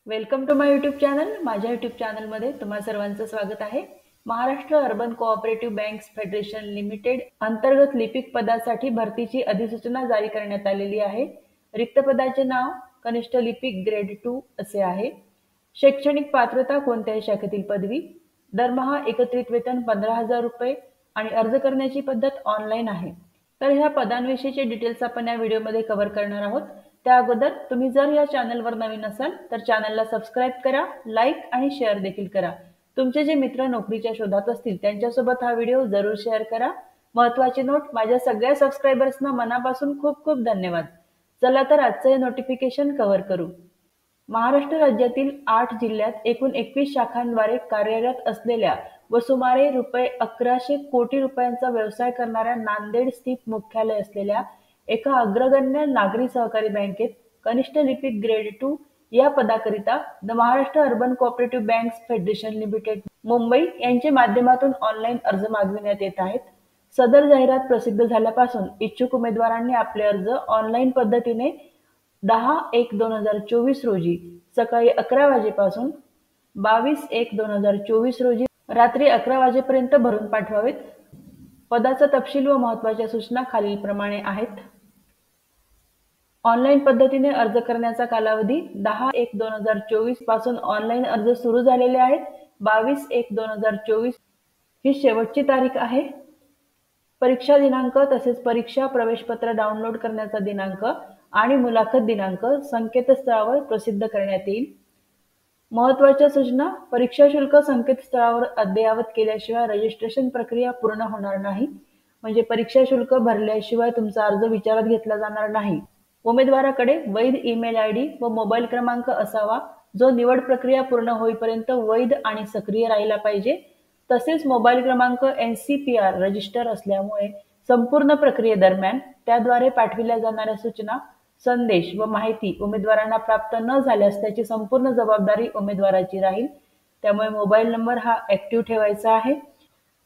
Welcome to my YouTube channel. माझ्या YouTube चॅनलमध्ये तुम्हा सर्वांचं स्वागत आहे. Maharashtra urban cooperative banks federation limited अंतर्गत लिपिक पदासाठी भरतीची अधिसूचना जारी करण्यात आलेली आहे. रिक्त पदाचे नाव कनिष्ठ लिपिक ग्रेड 2 असे आहे. शैक्षणिक पात्रता कोणत्याही शाखेतील पदवी. दरमहा एकत्रित वेतन 15,000 रुपये आणि अर्ज करण्याची पद्धत ऑनलाईन आहे. तर ह्या पदांविषयीचे डिटेल्स आपण या व्हिडिओमध्ये कव्हर करणार आहोत. त्या अगोदर तुम्ही जर या चॅनलवर नवीन असाल तर चॅनलला सबस्क्राईब करा, लाईक आणि शेअर देखील करा. तुमचे जे मित्र नोकरीच्या शोधात असतील त्यांच्यासोबत हा व्हिडिओ जरूर शेअर करा. महत्त्वाची नोट, माझ्या सगळ्या सबस्क्रायबर्सना मनापासून खूप खूप धन्यवाद. चला तर आजचं हे नोटिफिकेशन कव्हर करू. महाराष्ट्र राज्यातील 8 जिल्ह्यात एकूण 21 शाखांद्वारे कार्यरत असलेल्या व सुमारे ₹1100 कोटी रुपयांचा व्यवसाय करणाऱ्या नांदेड स्थित मुख्यालय असलेल्या एका अग्रगण्य नागरी सहकारी बँकेत कनिष्ठ लिपिक ग्रेड 2 या पदाकरिता the Maharashtra urban cooperative banks federation limited Mumbai यांच्या माध्यमातून ऑनलाईन अर्ज मागविण्यात येत आहेत. सदर जाहिरात प्रसिद्ध झाल्यापासून इच्छुक उमेदवारांनी आपले अर्ज ऑनलाईन पद्धतीने 10/1/2024 रोजी सकाळी 11 वाजेपासून 22/1/2024 रोजी रात्री 11 वाजेपर्यंत भरून पाठवावेत. पदाचा तपशील व महत्त्वाच्या सूचना खालीलप्रमाणे आहेत. ऑनलाईन पद्धतीने अर्ज करण्याचा कालावधी 10/1/2024 पासून ऑनलाईन अर्ज सुरू झालेले आहेत. 22/1/2024 ही शेवटची तारीख आहे. परीक्षा दिनांक तसेच परीक्षा प्रवेशपत्र डाउनलोड करण्याचा दिनांक आणि मुलाखत दिनांक संकेतस्थळावर प्रसिद्ध करण्यात येईल. महत्त्वाच्या सूचना, परीक्षा शुल्क संकेतस्थळावर अद्ययावत केल्याशिवाय रजिस्ट्रेशन प्रक्रिया पूर्ण होणार नाही. म्हणजे परीक्षा शुल्क भरल्याशिवाय तुमचा अर्ज विचारात घेतला जाणार नाही. उमेदवाराकडे वैध ईमेल आयडी व मोबाईल क्रमांक असावा जो निवड प्रक्रिया पूर्ण होईपर्यंत वैध आणि सक्रिय राहिला पाहिजे. तसेच मोबाईल क्रमांक NCPR रजिस्टर असल्यामुळे संपूर्ण प्रक्रियेदरम्यान त्याद्वारे पाठविल्या जाणाऱ्या सूचना, संदेश व माहिती उमेदवारांना प्राप्त न झाल्यास त्याची संपूर्ण जबाबदारी उमेदवाराची राहील. त्यामुळे मोबाईल नंबर हा ऍक्टिव्ह ठेवायचा आहे.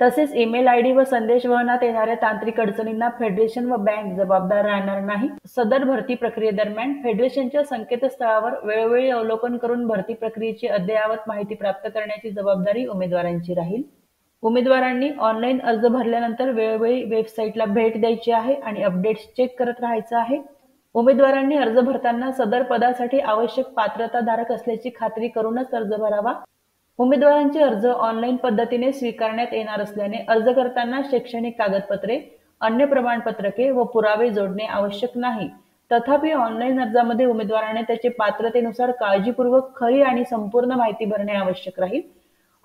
तसेच ईमेल आयडी व संदेश वहनात येणाऱ्या तांत्रिक अडचणींना फेडरेशन व बँक जबाबदार राहणार नाही. सदर भरती प्रक्रियेदरम्यान फेडरेशनच्या संकेतस्थळावर वेळोवेळी अवलोकन करून भरती प्रक्रियेची अद्ययावत माहिती प्राप्त करण्याची जबाबदारी उमेदवारांची राहील. उमेदवारांनी ऑनलाईन अर्ज भरल्यानंतर वेळोवेळी वेबसाईटला भेट द्यायची आहे आणि अपडेट्स चेक करत राहायचं आहे. उमेदवारांनी अर्ज भरताना सदर पदासाठी आवश्यक पात्रताधारक असल्याची खात्री करूनच अर्ज भरावा. उमेदवारांचे अर्ज ऑनलाईन पद्धतीने स्वीकारण्यात येणार असल्याने अर्ज करताना शैक्षणिक कागदपत्रे, अन्य प्रमाणपत्रके व पुरावे जोडणे आवश्यक नाही. तथापि ऑनलाईन अर्जामध्ये उमेदवाराने त्याचे पात्रतेनुसार काळजीपूर्वक खरी आणि संपूर्ण माहिती भरणे आवश्यक राहील.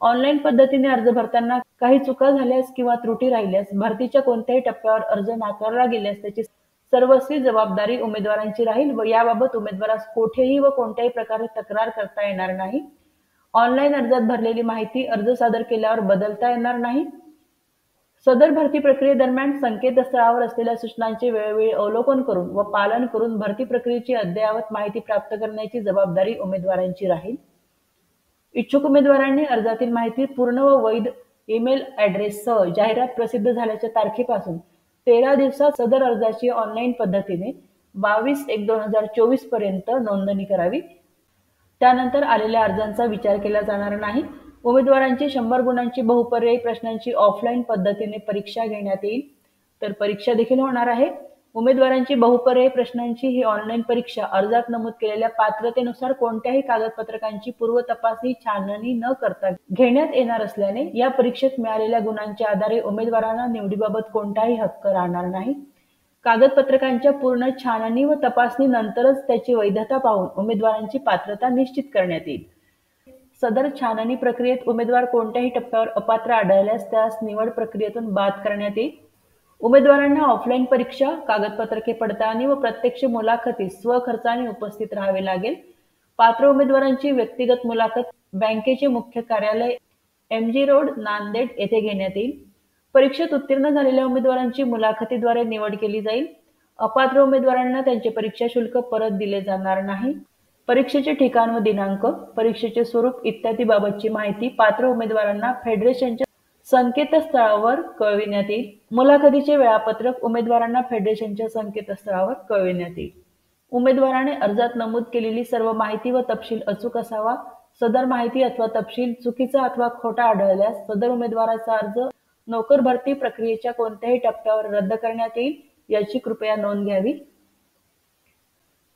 ऑनलाईन पद्धतीने अर्ज भरताना काही चुका झाल्यास किंवा त्रुटी राहिल्यास भरतीच्या कोणत्याही टप्प्यावर अर्ज नाकारला गेल्यास त्याची सर्वस्वी जबाबदारी उमेदवारांची राहील व याबाबत उमेदवारास कोठेही व कोणत्याही प्रकारे तक्रार करता येणार नाही. ऑनलाईन अर्जात भरलेली माहिती अर्ज सादर केल्यावर बदलता येणार नाही. सदर भरती प्रक्रियेदरम्यान संकेतस्थळावर असलेल्या सूचनांचे वेळोवेळी अवलोकन करून व पालन करून भरती प्रक्रियेची अद्ययावत माहिती प्राप्त करण्याची जबाबदारी उमेदवारांची राहील. इच्छुक उमेदवारांनी अर्जातील माहिती पूर्ण व वैध ईमेल ॲड्रेससह जाहिरात प्रसिद्ध झाल्याच्या तारखेपासून 13 दिवसात सदर अर्जाची ऑनलाईन पद्धतीने 22/1/2024 पर्यंत नोंदणी करावी. त्यानंतर आलेल्या अर्जांचा विचार केला जाणार नाही. उमेदवारांची 100 गुणांची बहुपर्यायी प्रश्नांची ऑफलाईन पद्धतीने परीक्षा घेण्यात येईल. तर परीक्षा देखील होणार आहे. उमेदवारांची बहुपर्यायी प्रश्नांची ही ऑनलाईन परीक्षा अर्जात नमूद केलेल्या पात्रतेनुसार कोणत्याही कागदपत्रकांची पूर्व तपासणी छाननी न करता घेण्यात येणार असल्याने या परीक्षेत मिळालेल्या गुणांच्या आधारे उमेदवारांना निवडीबाबत कोणताही हक्क राहणार नाही. कागदपत्रकांच्या पूर्ण छाननी व तपासणी नंतरच त्याची वैधता पाहून उमेदवारांची पात्रता निश्चित करण्यात येईल. सदर छाननी प्रक्रियेत उमेदवार कोणत्याही टप्प्यावर अपात्र आढळल्यास त्यास निवड प्रक्रियेतून बाद करण्यात येईल. उमेदवारांना ऑफलाईन परीक्षा, कागदपत्रके पडताळणी व प्रत्यक्ष मुलाखतीस स्वखर्चाने उपस्थित राहावे लागेल. पात्र उमेदवारांची व्यक्तिगत मुलाखत बँकेचे मुख्य कार्यालय MG रोड, नांदेड येथे घेण्यात येईल. परीक्षेत उत्तीर्ण झालेल्या उमेदवारांची मुलाखतीद्वारे निवड केली जाईल. अपात्र उमेदवारांना त्यांचे परीक्षा शुल्क परत दिले जाणार नाही. परीक्षेचे ठिकाण व दिनांक, परीक्षेचे स्वरूप इत्यादी बाबतची माहिती पात्र उमेदवारांना फेडरेशनच्या संकेतस्थळावर कळविण्यात येईल. मुलाखतीचे वेळापत्रक उमेदवारांना फेडरेशनच्या संकेतस्थळावर कळविण्यात येईल. उमेदवाराने अर्जात नमूद केलेली सर्व माहिती व तपशील अचूक असावा. सदर माहिती अथवा तपशील चुकीचा अथवा खोटा आढळल्यास सदर उमेदवाराचा अर्ज नोकर भरती प्रक्रियेच्या कोणत्याही टप्प्यावर रद्द करण्यात येईल, याची कृपया नोंद घ्यावी.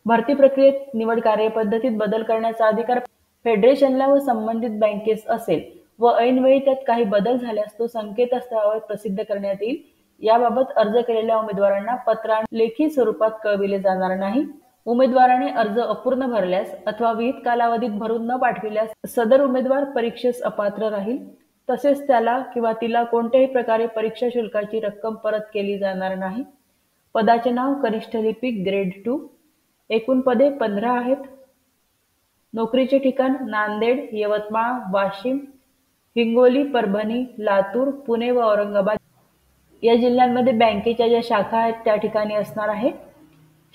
भरती प्रक्रियेत निवड कार्यपद्धतीत बदल करण्याचा अधिकार फेडरेशनला व संबंधित बँकेस असेल व ऐनवेळी त्यात काही बदल झाल्यास तो संकेतस्थळावर प्रसिद्ध करण्यात येईल. याबाबत अर्ज केलेल्या उमेदवारांना पत्र आणि लेखी स्वरूपात कळविले जाणार नाही. उमेदवाराने अर्ज अपूर्ण भरल्यास अथवा विहित कालावधीत भरून न पाठविल्यास सदर उमेदवार परीक्षेस अपात्र राहील. तसेच त्याला किंवा तिला कोणत्याही प्रकारे परीक्षा शुल्काची रक्कम परत केली जाणार नाही. पदाचे नाव कनिष्ठ लिपिक ग्रेड 2. एकूण पदे 15 आहेत. नोकरीचे ठिकाण नांदेड, यवतमाळ, वाशिम, हिंगोली, परभणी, लातूर, पुणे व औरंगाबाद या जिल्ह्यांमध्ये बँकेच्या ज्या शाखा आहेत त्या ठिकाणी असणार आहे.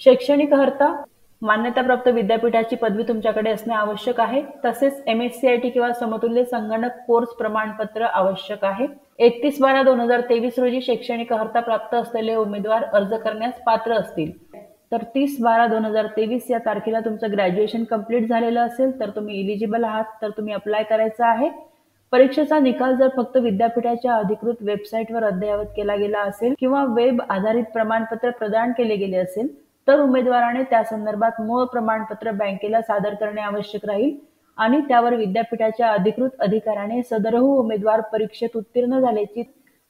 शैक्षणिक अर्हता मान्यताप्राप्त विद्यापीठाची पदवी तुमच्याकडे असणे आवश्यक आहे. तसेच MSCIT किंवा समतुल्य संगणक कोर्स प्रमाणपत्र आवश्यक आहे. 31/12/2023 रोजी शैक्षणिक अर्हता प्राप्त असलेले उमेदवार अर्ज करण्यास पात्र असतील. तर 30/12/2023 या तारखेला तुमचं ग्रॅज्युएशन कंप्लीट झालेलं असेल तर तुम्ही इलिजिबल आहात, तर तुम्ही अप्लाय करायचं आहे. परीक्षेचा निकाल जर फक्त विद्यापीठाच्या अधिकृत वेबसाईटवर अद्ययावत केला गेला असेल किंवा वेब आधारित प्रमाणपत्र प्रदान केले गेले असेल तर उमेदवाराने त्या संदर्भात मूळ प्रमाणपत्र बँकेला सादर करणे आवश्यक राहील आणि त्यावर विद्यापीठाच्या अधिकृत अधिकाऱ्याने सदरहू उमेदवार परीक्षेत उत्तीर्ण झाल्याची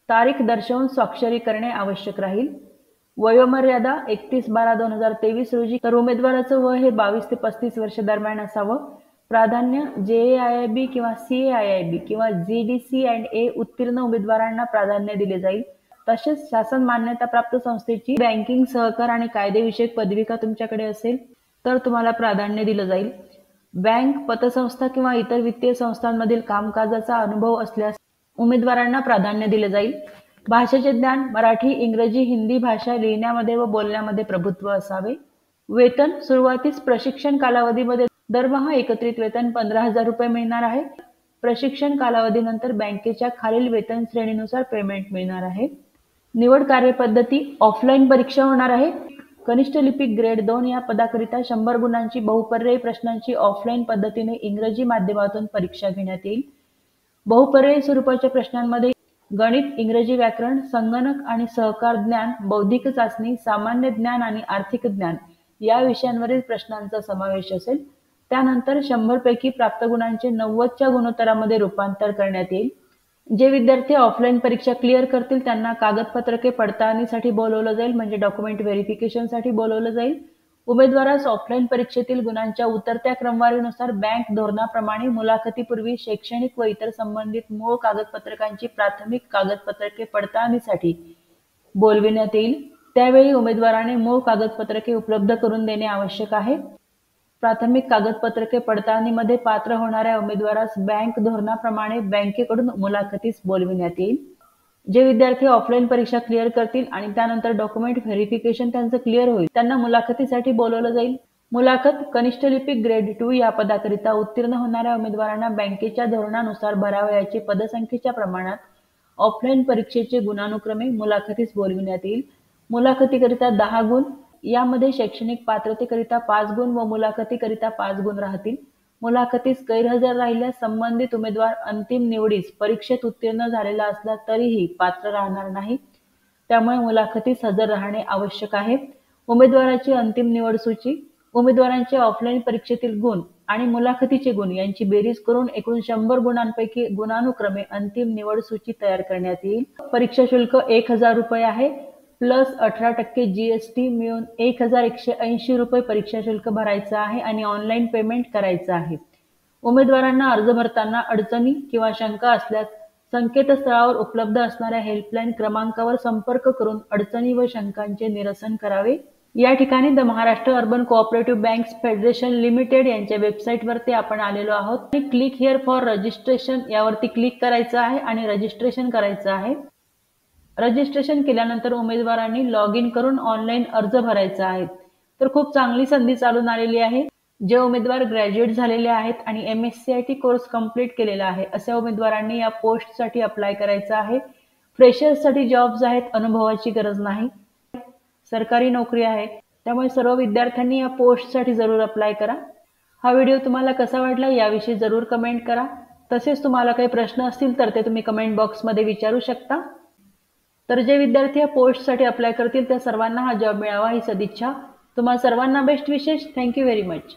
तारीख दर्शवून स्वाक्षरी करणे आवश्यक राहील. वयोमर्यादा 31/12/2023 रोजी तर उमेदवाराचं वय हे 22 ते 35 वर्ष दरम्यान असावं. प्राधान्य JAIIB किंवा CAIIB किंवा GDC&A उत्तीर्ण उमेदवारांना प्राधान्य दिले जाईल. तसेच शासन मान्यता प्राप्त संस्थेची बँकिंग, सहकार आणि कायदेविषयक पदविका तुमच्याकडे असेल तर तुम्हाला प्राधान्य दिलं जाईल. बँक, पतसंस्था किंवा इतर वित्तीय संस्थांमधील कामकाजाचा अनुभव असल्यास उमेदवारांना प्राधान्य दिले जाईल. भाषेचे ज्ञान मराठी, इंग्रजी, हिंदी भाषा लिहिण्यामध्ये व बोलण्यामध्ये प्रभुत्व असावे. वेतन सुरुवातीस प्रशिक्षण कालावधीमध्ये दरमहा एकत्रित वेतन 15,000 रुपये मिळणार आहे. प्रशिक्षण कालावधीनंतर बँकेच्या खालील वेतन श्रेणीनुसार पेमेंट मिळणार आहे. निवड कार्यपद्धती ऑफलाईन परीक्षा होणार आहे. कनिष्ठ लिपिक ग्रेड 2 या पदाकरिता 100 गुणांची बहुपर्यायी प्रश्नांची ऑफलाईन पद्धतीने इंग्रजी माध्यमातून परीक्षा घेण्यात येईल. बहुपर्यायी स्वरूपाच्या प्रश्नांमध्ये गणित, इंग्रजी व्याकरण, संगणक आणि सहकार ज्ञान, बौद्धिक चाचणी, सामान्य ज्ञान आणि आर्थिक ज्ञान या विषयांवरील प्रश्नांचा समावेश असेल. त्यानंतर 100 पैकी प्राप्त गुणांचे 90च्या गुणोत्तरामध्ये रूपांतर करण्यात येईल. जे विद्यार्थी ऑफलाईन परीक्षा क्लिअर करतील त्यांना कागदपत्रके पडताळणीसाठी बोलवलं जाईल, म्हणजे डॉक्युमेंट व्हेरिफिकेशनसाठी बोलवलं जाईल. उमेदवारास ऑफलाईन परीक्षेतील गुणांच्या उतरत्या क्रमवारीनुसार बँक धोरणाप्रमाणे मुलाखतीपूर्वी शैक्षणिक व इतर संबंधित मूळ कागदपत्रकांची प्राथमिक कागदपत्रके पडताळणीसाठी बोलविण्यात येईल. त्यावेळी उमेदवाराने मूळ कागदपत्रके उपलब्ध करून देणे आवश्यक आहे. प्राथमिक कागदपत्रके पडताळणीमध्ये पात्र होणाऱ्या उमेदवारास बँक धोरणाप्रमाणे बँकेकडून मुलाखतीस बोलविण्यात येईल. जे विद्यार्थी ऑफलाईन परीक्षा क्लिअर करतील आणि त्यानंतर डॉक्युमेंट व्हेरिफिकेशन त्यांचं क्लिअर होईल त्यांना मुलाखतीसाठी बोलवलं जाईल. मुलाखत कनिष्ठ लिपिक ग्रेड 2 या पदाकरिता उत्तीर्ण होणाऱ्या उमेदवारांना बँकेच्या धोरणानुसार भरावयाचे पदसंख्येच्या प्रमाणात ऑफलाईन परीक्षेचे गुणानुक्रमे मुलाखतीस बोलविण्यात येईल. मुलाखतीकरिता 10 गुण, यामध्ये शैक्षणिक पात्रतेकरिता 5 गुण व मुलाखतीकरिता 5 गुण राहतील. मुलाखतीस गैरहजर राहिल्यास संबंधित उमेदवार अंतिम निवडीस परीक्षेत उत्तीर्ण झालेला असला तरीही पात्र राहणार नाही. त्यामुळे मुलाखतीस हजर राहणे आवश्यक आहे. उमेदवाराची अंतिम निवड सूची उमेदवारांचे ऑफलाईन परीक्षेतील गुण आणि मुलाखतीचे गुण यांची बेरीज करून एकूण 100 गुणांपैकी गुणानुक्रमे अंतिम निवड सूची तयार करण्यात येईल. परीक्षा शुल्क 1,000 रुपये आहे. प्लस 18% GST मिळून 1,180 रुपये परीक्षा शुल्क भरायचं आहे आणि ऑनलाईन पेमेंट करायचं आहे. उमेदवारांना अर्ज भरताना अडचणी किंवा शंका असल्यास संकेतस्थळावर उपलब्ध असणाऱ्या हेल्पलाईन क्रमांकावर संपर्क करून अडचणी व शंकांचे निरसन करावे. या ठिकाणी the Maharashtra urban cooperative banks federation limited यांच्या वेबसाईटवरती आपण आलेलो आहोत. क्लिक हिअर फॉर रजिस्ट्रेशन यावरती क्लिक करायचं आहे आणि रजिस्ट्रेशन करायचं आहे. रजिस्ट्रेशन केल्यानंतर उमेदवारांनी लॉग इन करून ऑनलाईन अर्ज भरायचा आहे. तर खूप चांगली संधी चालून आलेली आहे. जे उमेदवार ग्रॅज्युएट झालेले आहेत आणि MSCIT कोर्स कंप्लीट केलेला आहे अशा उमेदवारांनी या पोस्टसाठी अप्लाय करायचं आहे. फ्रेशर्ससाठी जॉब्स आहेत, अनुभवाची गरज नाही. सरकारी नोकरी आहे. त्यामुळे सर्व विद्यार्थ्यांनी या पोस्टसाठी जरूर अप्लाय करा. हा व्हिडिओ तुम्हाला कसा वाटला याविषयी जरूर कमेंट करा. तसेच तुम्हाला काही प्रश्न असतील तर ते तुम्ही कमेंट बॉक्समध्ये विचारू शकता. तर जे विद्यार्थी या पोस्टसाठी अप्लाय करतील त्या सर्वांना हा जॉब मिळावा ही सदिच्छा. तुम्हा सर्वांना बेस्ट विशेष. Thank you very much.